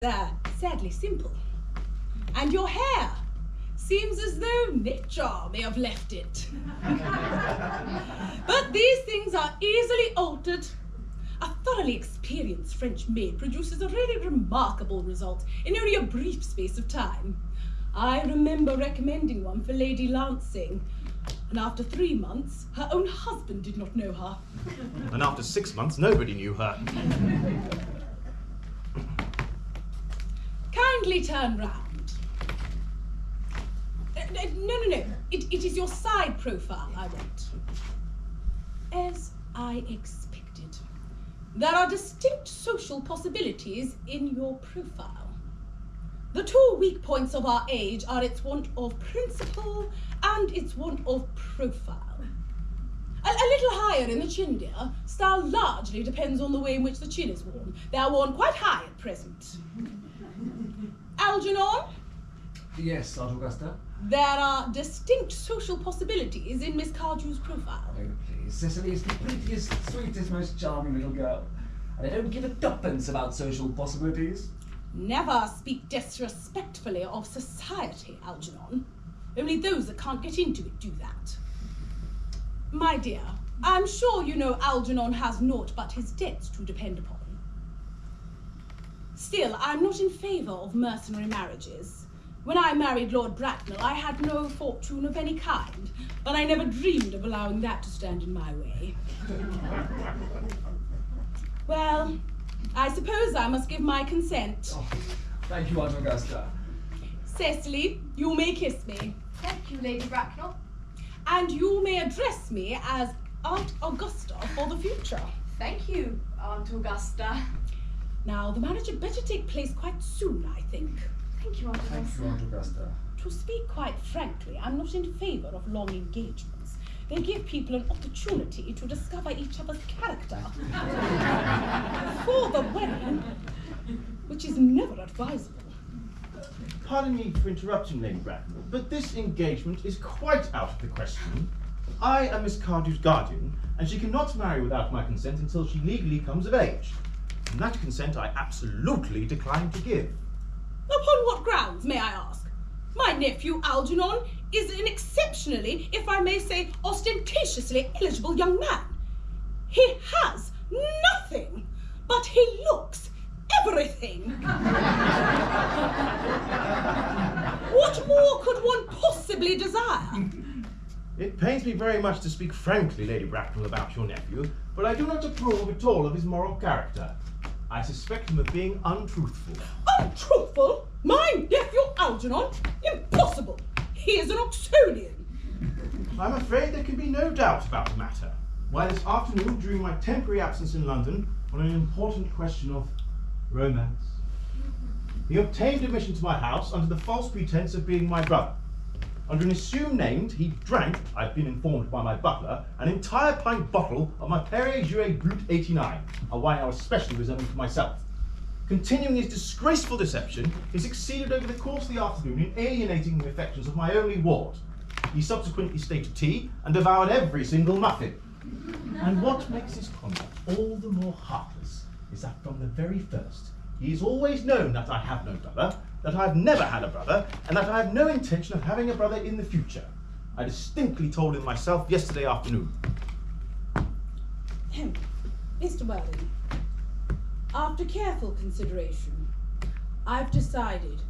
Sadly simple. And your hair seems as though nature may have left it. But these things are easily altered. A thoroughly experienced French maid produces a really remarkable result in only a brief space of time. I remember recommending one for Lady Lancing, and after 3 months, her own husband did not know her. And after 6 months, nobody knew her. Kindly turn round. No. It is your side profile I want. As I expected, there are distinct social possibilities in your profile. The 2 weak points of our age are its want of principle and its want of profile. A little higher in the chin, dear. Style largely depends on the way in which the chin is worn. They are worn quite high at present. Algernon? Yes, Aunt Augusta? There are distinct social possibilities in Miss Cardew's profile. Oh, please. Cicely is the prettiest, sweetest, most charming little girl. And I don't give a tuppence about social possibilities. Never speak disrespectfully of society, Algernon. Only those that can't get into it do that. My dear, I'm sure you know Algernon has naught but his debts to depend upon. Still, I'm not in favour of mercenary marriages. When I married Lord Bracknell, I had no fortune of any kind, but I never dreamed of allowing that to stand in my way. Well, I suppose I must give my consent. Oh, thank you, Aunt Augusta. Cecily, you may kiss me. Thank you, Lady Bracknell. And you may address me as Aunt Augusta for the future. Thank you, Aunt Augusta. Now, the marriage had better take place quite soon, I think. Thank you, Aunt Augusta. Thank you, Aunt Augusta. To speak quite frankly, I'm not in favour of long engagements. They give people an opportunity to discover each other's character. For the wedding, which is never advisable. Pardon me for interrupting, Lady Bracknell, but this engagement is quite out of the question. I am Miss Cardew's guardian, and she cannot marry without my consent until she legally comes of age. And that consent I absolutely decline to give. Upon what grounds, may I ask? My nephew Algernon is an exceptionally, if I may say, ostentatiously eligible young man. He has nothing, but he looks everything. What more could one possibly desire? It pains me very much to speak frankly, Lady Bracknell, about your nephew, but I do not approve at all of his moral character. I suspect him of being untruthful. Untruthful? My nephew Algernon? Impossible! He is an Oxonian. I'm afraid there can be no doubt about the matter. Why, this afternoon, during my temporary absence in London, on an important question of romance, he obtained admission to my house under the false pretense of being my brother. Under an assumed name, he drank, I've been informed by my butler, an entire pint bottle of my Perrier Jouet Brut 89, a wine I was specially reserving for myself. Continuing his disgraceful deception, he succeeded over the course of the afternoon in alienating the affections of my only ward. He subsequently stayed to tea and devoured every single muffin. And what makes his conduct all the more heartless is that from the very first, he has always known that I have no brother, that I have never had a brother, and that I have no intention of having a brother in the future. I distinctly told him myself yesterday afternoon. Mr. Worthing, after careful consideration, I've decided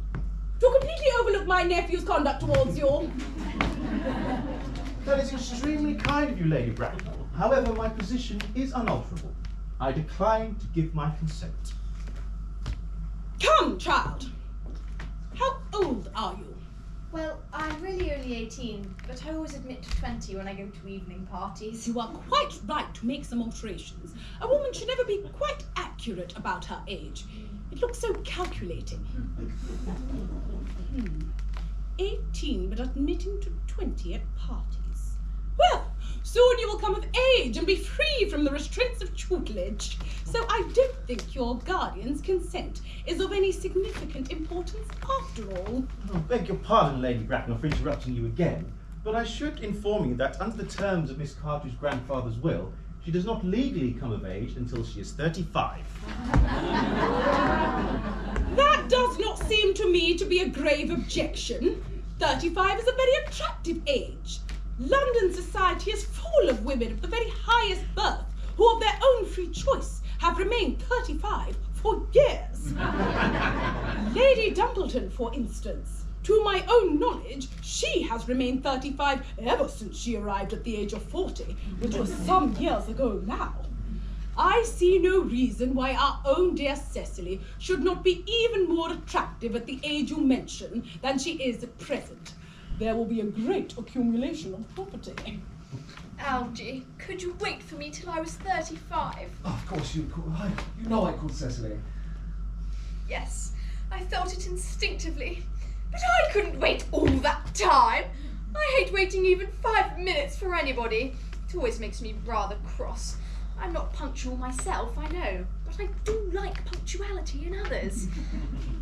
to completely overlook my nephew's conduct towards you. That is extremely kind of you, Lady Bracknell. However, my position is unalterable. I decline to give my consent. Come, child. How old are you? Well, I'm really only 18, but I always admit to 20 when I go to evening parties. You are quite right to make some alterations. A woman should never be quite accurate about her age. It looks so calculating. 18, but admitting to 20 at parties. Well, soon you will come of age and be free from the restraints of tutelage. So I don't think your guardian's consent is of any significant importance after all. I beg your pardon, Lady Bracknell, for interrupting you again, but I should inform you that under the terms of Miss Cardew's grandfather's will, she does not legally come of age until she is 35. That to me to be a grave objection. 35 is a very attractive age. London society is full of women of the very highest birth who of their own free choice have remained 35 for years. Lady Dumpleton, for instance. To my own knowledge, she has remained 35 ever since she arrived at the age of 40, which was some years ago now. I see no reason why our own dear Cecily should not be even more attractive at the age you mention than she is at present. There will be a great accumulation of property. Algy, could you wait for me till I was 35? Oh, of course you call. You know I called Cecily. Yes, I felt it instinctively. But I couldn't wait all that time. I hate waiting even 5 minutes for anybody. It always makes me rather cross. I'm not punctual myself, I know, but I do like punctuality in others.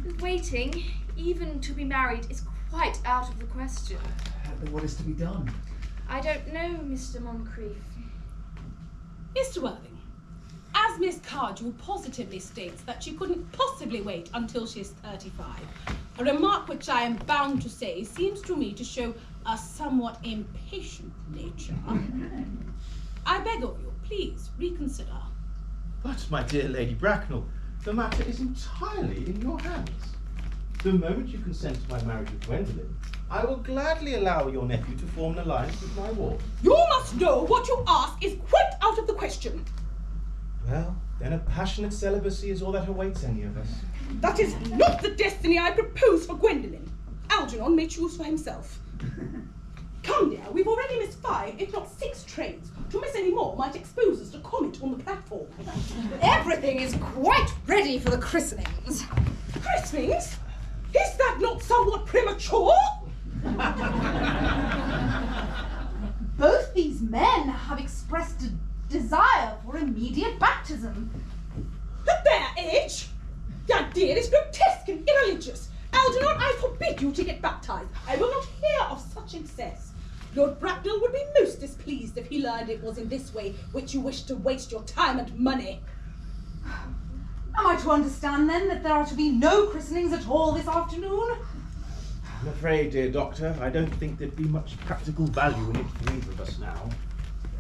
And waiting, even to be married, is quite out of the question. Then what is to be done? I don't know, Mr. Moncrief. Mr. Worthing, as Miss Cardew positively states that she couldn't possibly wait until she's 35, a remark which I am bound to say seems to me to show a somewhat impatient nature. I beg of you, please reconsider. But, my dear Lady Bracknell, the matter is entirely in your hands. The moment you consent to my marriage with Gwendolen, I will gladly allow your nephew to form an alliance with my ward. You must know what you ask is quite out of the question. Well, then a passionate celibacy is all that awaits any of us. That is not the destiny I propose for Gwendolen. Algernon may choose for himself. Come, dear, we've already missed 5, if not 6 trains. To miss any more might expose us to comment on the platform. Everything is quite ready for the christenings. Christenings? Is that not somewhat premature? Both these men have expressed a desire for immediate baptism. At their age? The idea is grotesque and irreligious. Algernon, I forbid you to get baptized. I will not hear of such excess. Lord Bracknell would be most displeased if he learned it was in this way which you wish to waste your time and money. Am I to understand, then, that there are to be no christenings at all this afternoon? I'm afraid, dear Doctor, I don't think there'd be much practical value in it for either of us now.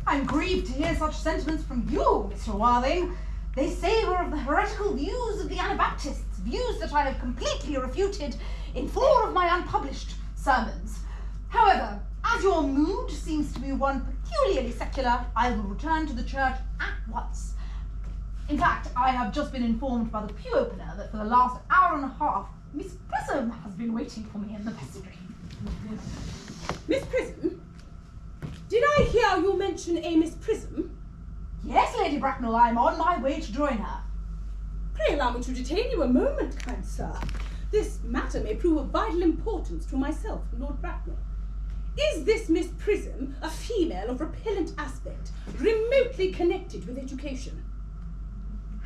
I'm grieved to hear such sentiments from you, Mr. Worthing. They savour of the heretical views of the Anabaptists, views that I have completely refuted in 4 of my unpublished sermons. However, as your mood seems to be one peculiarly secular, I will return to the church at once. In fact, I have just been informed by the pew opener that for the last hour and a half, Miss Prism has been waiting for me in the vestry. Miss Prism? Did I hear you mention a Miss Prism? Yes, Lady Bracknell, I am on my way to join her. Pray allow me to detain you a moment, kind sir. This matter may prove of vital importance to myself and Lord Bracknell. Is this Miss Prism a female of repellent aspect, remotely connected with education?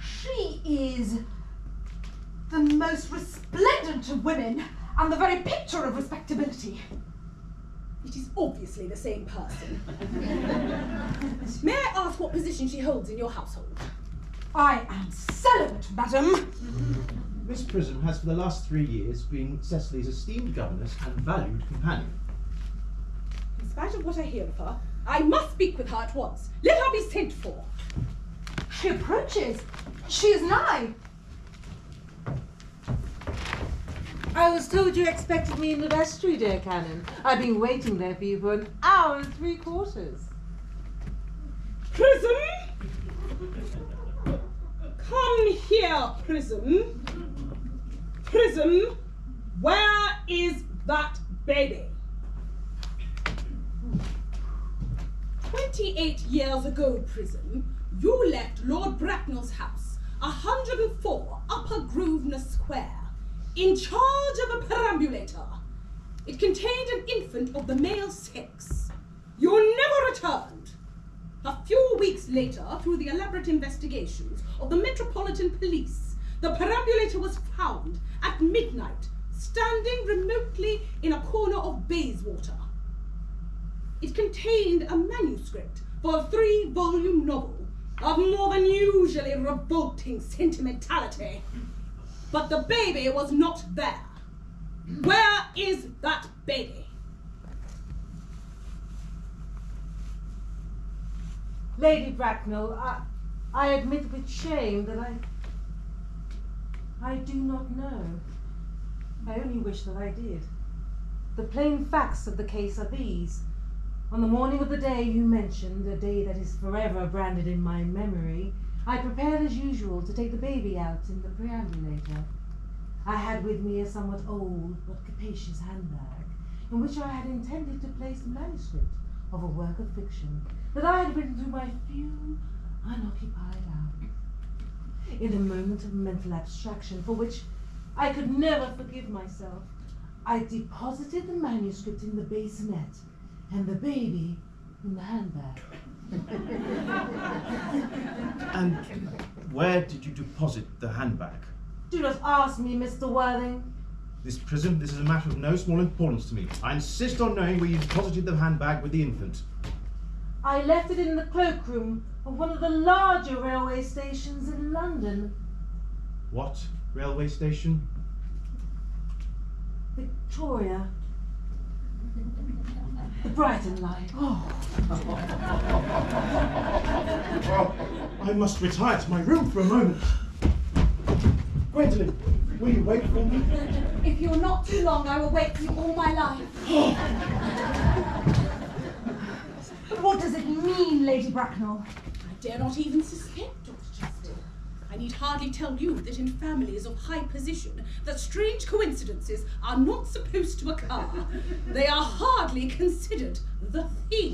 She is the most resplendent of women and the very picture of respectability. It is obviously the same person. May I ask what position she holds in your household? I am celibate, madam. Miss Prism has for the last 3 years been Cecily's esteemed governess and valued companion. In spite of what I hear of her, I must speak with her at once. Let her be sent for. She approaches. She is nigh. I was told you expected me in the vestry, dear Canon. I've been waiting there for you for an hour and 3/4. Prism! Come here, Prism. Prism, where is that baby? 28 years ago, Prism, you left Lord Bracknell's house, 104 Upper Grosvenor Square, in charge of a perambulator. It contained an infant of the male sex. You never returned. A few weeks later, through the elaborate investigations of the Metropolitan Police, the perambulator was found at midnight, standing remotely in a corner of Bayswater. It contained a manuscript for a 3-volume novel of more than usually revolting sentimentality. But the baby was not there. Where is that baby? Lady Bracknell, I admit with shame that I do not know. I only wish that I did. The plain facts of the case are these. On the morning of the day you mentioned, a day that is forever branded in my memory, I prepared as usual to take the baby out in the perambulator. I had with me a somewhat old but capacious handbag, in which I had intended to place the manuscript of a work of fiction that I had written through my few unoccupied hours. In a moment of mental abstraction for which I could never forgive myself, I deposited the manuscript in the bassinet and the baby in the handbag. And where did you deposit the handbag? Do not ask me, Mr. Worthing. This is a matter of no small importance to me. I insist on knowing where you deposited the handbag with the infant. I left it in the cloakroom of one of the larger railway stations in London. What railway station? Victoria. The Brighton line. I must retire to my room for a moment. Gwendolyn, will you wait for me? If you're not too long, I will wait for you all my life. But what does it mean, Lady Bracknell? I dare not even suspect, Dr. Chastel. I need hardly tell you that in families of high position, that strange coincidences are not supposed to occur. They are hardly considered the thing.